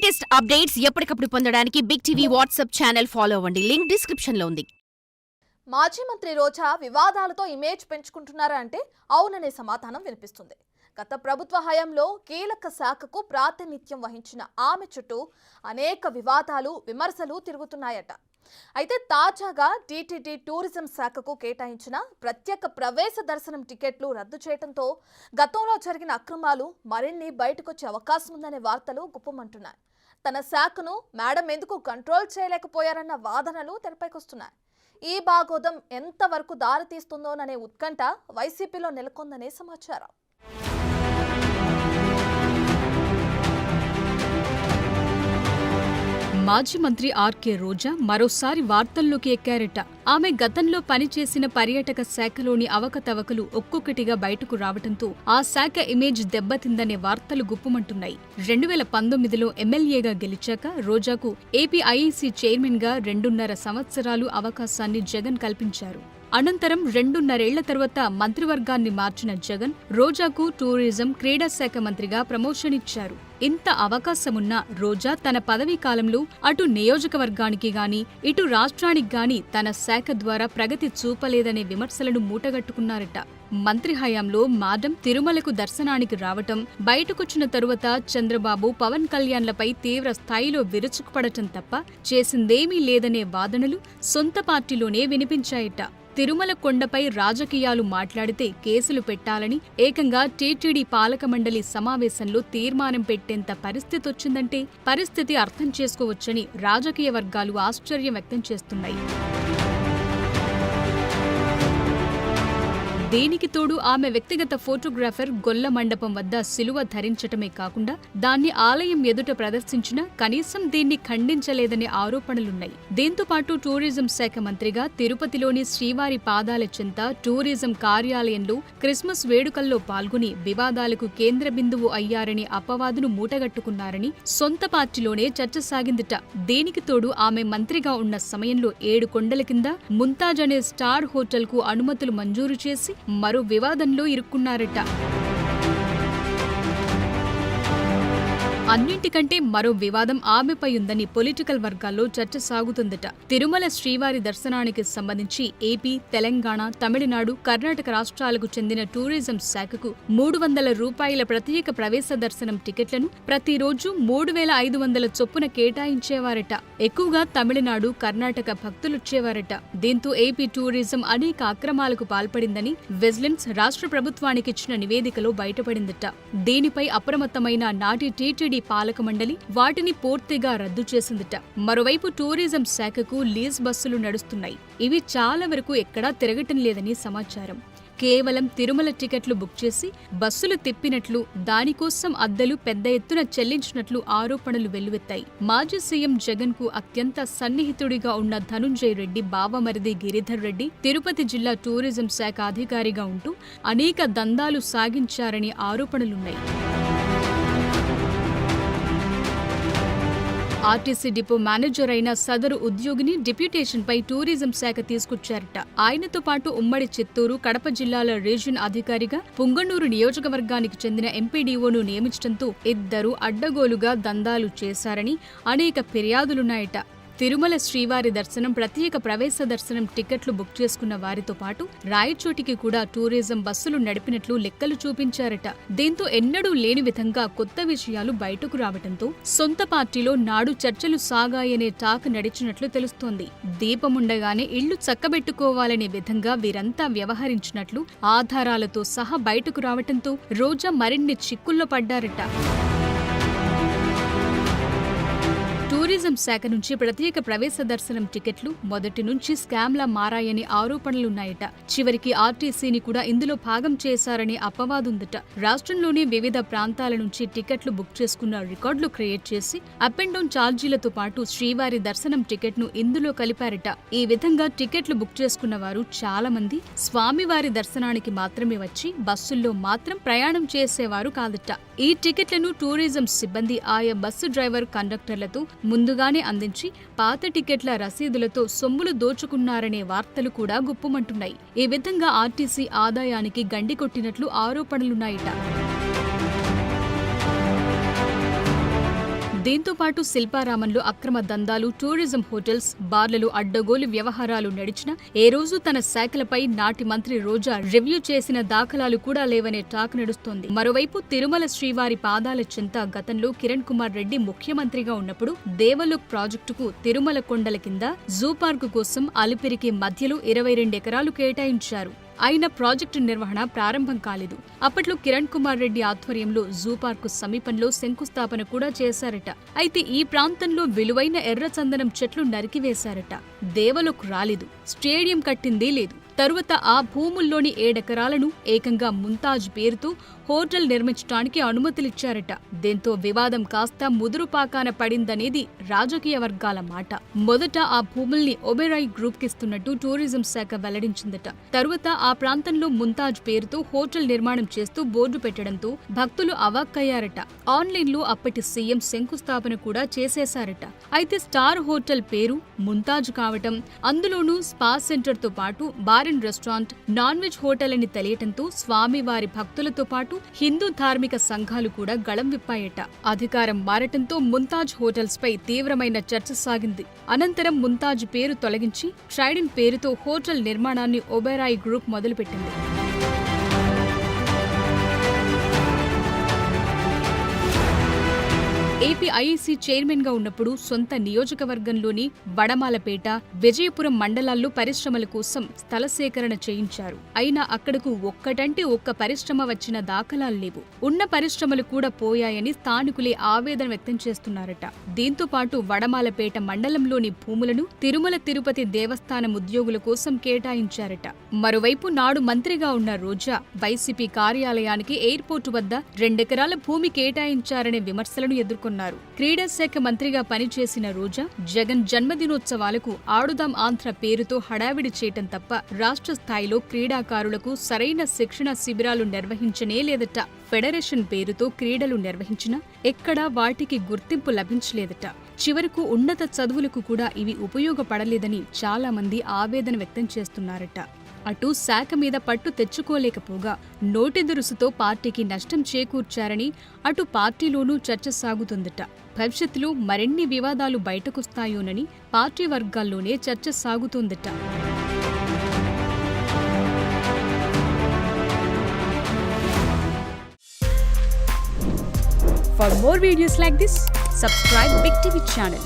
Latest updates ఎప్పటికప్పుడు పొందడానికి big TV WhatsApp channel follow అవ్వండి. లింక్ డిస్క్రిప్షన్ లో ఉంది. మాజీ మంత్రి రోజా వివాదాలతో ఇమేజ్ పెంచుకుంటున్నారా అంటే అవుననే సమాధానం వినిపిస్తుంది. గత ప్రభుత్వ హయాంలో కీలక శాఖకు ప్రాతినిధ్యం వహించిన ఆమె చుట్టూ అనేక వివాదాలు, విమర్శలు తిరుగుతున్నాయట. అయితే తాజాగా టీటీడీ టూరిజం శాఖకు కేటాయించిన ప్రత్యేక ప్రవేశ దర్శనం టికెట్లు రద్దు చేయడంతో గతంలో జరిగిన అక్రమాలు మరిన్ని బయటకొచ్చే అవకాశం ఉందనే వార్తలు గుప్పమంటున్నాయి. తన శాఖను మేడం ఎందుకు కంట్రోల్ చేయలేకపోయారన్న వాదనలు తెరపైకొస్తున్నాయి. ఈ బాగోదం ఎంతవరకు దారితీస్తుందోననే ఉత్కంఠ వైసీపీలో నెలకొందనే సమాచారం. మాజీ మంత్రి ఆర్కే రోజా మరోసారి వార్తల్లోకి ఎక్కారట. ఆమె గతంలో పనిచేసిన పర్యాటక శాఖలోని అవకతవకలు ఒక్కొక్కటిగా బయటకు రావడంతో ఆ శాఖ ఇమేజ్ దెబ్బతిందనే వార్తలు గుప్పుమంటున్నాయి. 2019లో ఎమ్మెల్యేగా గెలిచాక రోజాకు ఏపీ ఐఈసీ చైర్మన్ గా 2.5 సంవత్సరాలు అవకాశాన్ని జగన్ కల్పించారు. అనంతరం 2.5 ఏళ్ల తర్వాత మంత్రివర్గాన్ని మార్చిన జగన్ రోజాకు టూరిజం, క్రీడా శాఖ మంత్రిగా ప్రమోషన్ ఇచ్చారు. ఇంత అవకాశమున్న రోజా తన పదవీ కాలంలో అటు నియోజకవర్గానికి గాని, ఇటు రాష్ట్రానికి గాని తన శాఖ ద్వారా ప్రగతి చూపలేదనే విమర్శలను మూటగట్టుకున్నారట. మంత్రి హయాంలో మాడం తిరుమలకు దర్శనానికి రావటం, బయటకొచ్చిన తరువాత చంద్రబాబు, పవన్ కళ్యాణ్లపై తీవ్ర స్థాయిలో విరుచుకుపడటం తప్ప చేసిందేమీ లేదనే వాదనలు సొంత పార్టీలోనే వినిపించాయట. తిరుమల కొండపై రాజకీయాలు మాట్లాడితే కేసులు పెట్టాలని ఏకంగా టీటీడీ పాలక మండలి సమావేశంలో తీర్మానం పెట్టేంత పరిస్థితొచ్చిందంటే పరిస్థితి అర్థం చేసుకోవచ్చని రాజకీయ వర్గాలు ఆశ్చర్యం వ్యక్తం చేస్తున్నాయి. దీనికి తోడు ఆమె వ్యక్తిగత ఫోటోగ్రాఫర్ గొల్ల మండపం వద్ద శిలువ ధరించటమే కాకుండా దాన్ని ఆలయం ఎదుట ప్రదర్శించినా కనీసం దీన్ని ఖండించలేదనే ఆరోపణలున్నాయి. దీంతో పాటు టూరిజం శాఖ మంత్రిగా తిరుపతిలోని శ్రీవారి పాదాల చెంత టూరిజం కార్యాలయంలో క్రిస్మస్ వేడుకల్లో పాల్గొని వివాదాలకు కేంద్ర బిందువు అయ్యారని అపవాదును మూటగట్టుకున్నారని సొంత పార్టీలోనే చర్చ సాగిందిట. దీనికి తోడు ఆమె మంత్రిగా ఉన్న సమయంలో 7 కొండల కింద ముంతాజ్ అనే స్టార్ హోటల్ కు అనుమతులు మంజూరు చేసి మరో వివాదంలో ఇరుక్కున్నారట. అన్నింటికంటే మరో వివాదం ఆమెపై ఉందని పొలిటికల్ వర్గాల్లో చర్చ సాగుతుందట. తిరుమల శ్రీవారి దర్శనానికి సంబంధించి ఏపీ, తెలంగాణ, తమిళనాడు, కర్ణాటక రాష్ట్రాలకు చెందిన టూరిజం శాఖకు 300 రూపాయల ప్రత్యేక ప్రవేశ దర్శనం టికెట్లను ప్రతిరోజు 3,500 చొప్పున కేటాయించేవారట. ఎక్కువగా తమిళనాడు, కర్ణాటక భక్తులొచ్చేవారట. దీంతో ఏపీ టూరిజం అనేక అక్రమాలకు పాల్పడిందని విజిలెన్స్ రాష్ట్ర ప్రభుత్వానికిచ్చిన నివేదికలో బయటపడిందట. దీనిపై అప్రమత్తమైన నాటి టీటీడీ పాలక మండలి వాటిని పూర్తిగా రద్దు చేసిందట. మరోవైపు టూరిజం శాఖకు లీజ్ బస్సులు నడుస్తున్నాయి. ఇవి చాలా వరకు ఎక్కడా తిరగటం లేదని సమాచారం. కేవలం తిరుమల టికెట్లు బుక్ చేసి బస్సులు తిప్పినట్లు, దానికోసం అద్దెలు పెద్ద ఎత్తున చెల్లించినట్లు ఆరోపణలు వెల్లువెత్తాయి. మాజీ సీఎం జగన్ కు అత్యంత సన్నిహితుడిగా ఉన్న ధనుంజయ రెడ్డి బావమరిది గిరిధర్ రెడ్డి తిరుపతి జిల్లా టూరిజం శాఖ అధికారిగా ఉంటూ అనేక దందాలు సాగించారని ఆరోపణలున్నాయి. ఆర్టీసీ డిపో మేనేజర్ అయిన సదరు ఉద్యోగిని డిప్యూటేషన్పై టూరిజం శాఖ తీసుకొచ్చారట. ఆయనతో పాటు ఉమ్మడి చిత్తూరు, కడప జిల్లాల రీజియన్ అధికారిగా పుంగనూరు నియోజకవర్గానికి చెందిన ఎంపీడీఓను నియమించడంతో ఇద్దరు అడ్డగోలుగా దందాలు చేశారని అనేక ఫిర్యాదులున్నాయట. తిరుమల శ్రీవారి దర్శనం, ప్రత్యేక ప్రవేశ దర్శనం టికెట్లు బుక్ చేసుకున్న వారితో పాటు రాయచోటికి కూడా టూరిజం బస్సులు నడిపినట్లు లెక్కలు చూపించారట. దీంతో ఎన్నడూ లేని విధంగా కొత్త విషయాలు బయటకు రావడంతో సొంత పార్టీలో నాడు చర్చలు సాగాయనే టాక్ నడిచినట్లు తెలుస్తోంది. దీపముండగానే ఇళ్లు చక్కబెట్టుకోవాలనే విధంగా వీరంతా వ్యవహరించినట్లు ఆధారాలతో సహా బయటకు రావడంతో రోజా మరిన్ని చిక్కుల్లో పడ్డారట. టూరిజం శాఖ నుంచి ప్రత్యేక ప్రవేశ దర్శనం టికెట్లు మొదటి నుంచి స్కామ్లా మారాయని ఆరోపణలున్నాయట. చివరికి ఆర్టీసీని కూడా ఇందులో భాగం చేశారని అపవాదుందట. రాష్ట్రంలోని వివిధ ప్రాంతాల నుంచి టికెట్లు బుక్ చేసుకున్న రికార్డులు క్రియేట్ చేసి అప్ అండ్ డౌన్ ఛార్జీలతో పాటు శ్రీవారి దర్శనం టికెట్ను ఇందులో కలిపారట. ఈ విధంగా టికెట్లు బుక్ చేసుకున్న వారు చాలా మంది స్వామివారి దర్శనానికి మాత్రమే వచ్చి బస్సుల్లో మాత్రం ప్రయాణం చేసేవారు కాదట. ఈ టికెట్లను టూరిజం సిబ్బంది ఆయా బస్సు డ్రైవర్, కండక్టర్లతో ముందుగానే అందించి పాత టికెట్ల రసీదులతో సొమ్ములు దోచుకున్నారనే వార్తలు కూడా గుప్పుమంటున్నాయి. ఈ విధంగా ఆర్టీసీ ఆదాయానికి గండి కొట్టినట్లు ఆరోపణలున్నాయట. దీంతో పాటు శిల్పారామంలో అక్రమ దందాలు, టూరిజం హోటల్స్, బార్లలో అడ్డగోలు వ్యవహారాలు నడిచిన ఏ రోజు తన శాఖలపై నాటి మంత్రి రోజా రివ్యూ చేసిన దాఖలాలు కూడా లేవనే టాక్ నడుస్తోంది. మరోవైపు తిరుమల శ్రీవారి పాదాల చెంత గతంలో కిరణ్ కుమార్ రెడ్డి ముఖ్యమంత్రిగా ఉన్నప్పుడు దేవలోక్ ప్రాజెక్టుకు తిరుమల కొండల కింద జూ పార్కు కోసం అలిపిరికి మధ్యలో 22 ఎకరాలు కేటాయించారు. అయినా ప్రాజెక్టు నిర్వహణ ప్రారంభం కాలేదు. అప్పట్లో కిరణ్ కుమార్ రెడ్డి ఆధ్వర్యంలో జూ పార్కు సమీపంలో శంకుస్థాపన కూడా చేశారట. అయితే ఈ ప్రాంతంలో విలువైన ఎర్రచందనం చెట్లు నరికివేశారట. దేవలోక్ రాలేదు, స్టేడియం కట్టిందీ లేదు. తరువాత ఆ భూముల్లోని 7 ఎకరాలను ఏకంగా ముంతాజ్ పేరుతో హోటల్ నిర్మించడానికి అనుమతులిచ్చారట. దీంతో వివాదం కాస్త ముదురుపాకాన పడిందనేది రాజకీయ వర్గాల మాట. మొదట ఆ భూముల్ని ఒబెరాయ్ గ్రూప్ కిస్తున్నట్టు టూరిజం శాఖ వెల్లడించిందట. తరువాత ఆ ప్రాంతంలో ముంతాజ్ పేరుతో హోటల్ నిర్మాణం చేస్తూ బోర్డు పెట్టడంతో భక్తులు అవాక్కయ్యారట. ఆన్లైన్లో అప్పటి సీఎం శంకుస్థాపన కూడా చేసేశారట. అయితే స్టార్ హోటల్ పేరు ముంతాజ్ కావటం, అందులోనూ స్పా సెంటర్ తో పాటు bar and restaurant, non veg hotel అని తెలియటంతో స్వామివారి భక్తులతో పాటు హిందూ ధార్మిక సంఘాలు కూడా గళం విప్పాయట. అధికారం మారటంతో ముంతాజ్ హోటల్స్ పై తీవ్రమైన చర్చ సాగింది. అనంతరం ముంతాజ్ పేరు తొలగించి ట్రైడెంట్ పేరుతో హోటల్ నిర్మాణాన్ని ఒబెరాయ్ గ్రూప్ మొదలుపెట్టింది. ఏపీ ఐఈసీ చైర్మన్ గా ఉన్నప్పుడు సొంత నియోజకవర్గంలోని వడమాలపేట, విజయపురం మండలాల్లో పరిశ్రమల కోసం స్థల సేకరణ చేయించారు. అయినా అక్కడకు ఒక్కటంటే ఒక్క పరిశ్రమ వచ్చిన దాఖలాలు లేవు. ఉన్న పరిశ్రమలు కూడా పోయాయని స్థానికులే ఆవేదన వ్యక్తం చేస్తున్నారట. దీంతో పాటు వడమాలపేట మండలంలోని భూములను తిరుమల తిరుపతి దేవస్థానం ఉద్యోగుల కోసం కేటాయించారట. మరోవైపు నాడు మంత్రిగా ఉన్న రోజా వైసీపీ కార్యాలయానికి ఎయిర్పోర్టు వద్ద 2 ఎకరాల భూమి కేటాయించారనే విమర్శలను ఎదుర్కొన్నారు. క్రీడా శాఖ మంత్రిగా పనిచేసిన రోజా జగన్ జన్మదినోత్సవాలకు ఆడుదాం ఆంధ్ర పేరుతో హడావిడి చేయటం తప్ప రాష్ట్ర స్థాయిలో క్రీడాకారులకు సరైన శిక్షణ శిబిరాలు నిర్వహించనే లేదట. ఫెడరేషన్ పేరుతో క్రీడలు నిర్వహించినా ఎక్కడా వాటికి గుర్తింపు లభించలేదట. చివరకు ఉన్నత చదువులకు కూడా ఇవి ఉపయోగపడలేదని చాలా మంది ఆవేదన వ్యక్తం చేస్తున్నారట. అటు శాఖ మీద పట్టు తెచ్చుకోలేకపోగా నోటెదురుసుతో పార్టీకి నష్టం చేకూర్చారని అటు పార్టీలోనూ చర్చ సాగుతుందట. భవిష్యత్తులో మరిన్ని వివాదాలు బయటకొస్తాయోనని పార్టీ వర్గాల్లోనే చర్చ సాగుతోందట. For more videos like this, subscribe Big TV channel.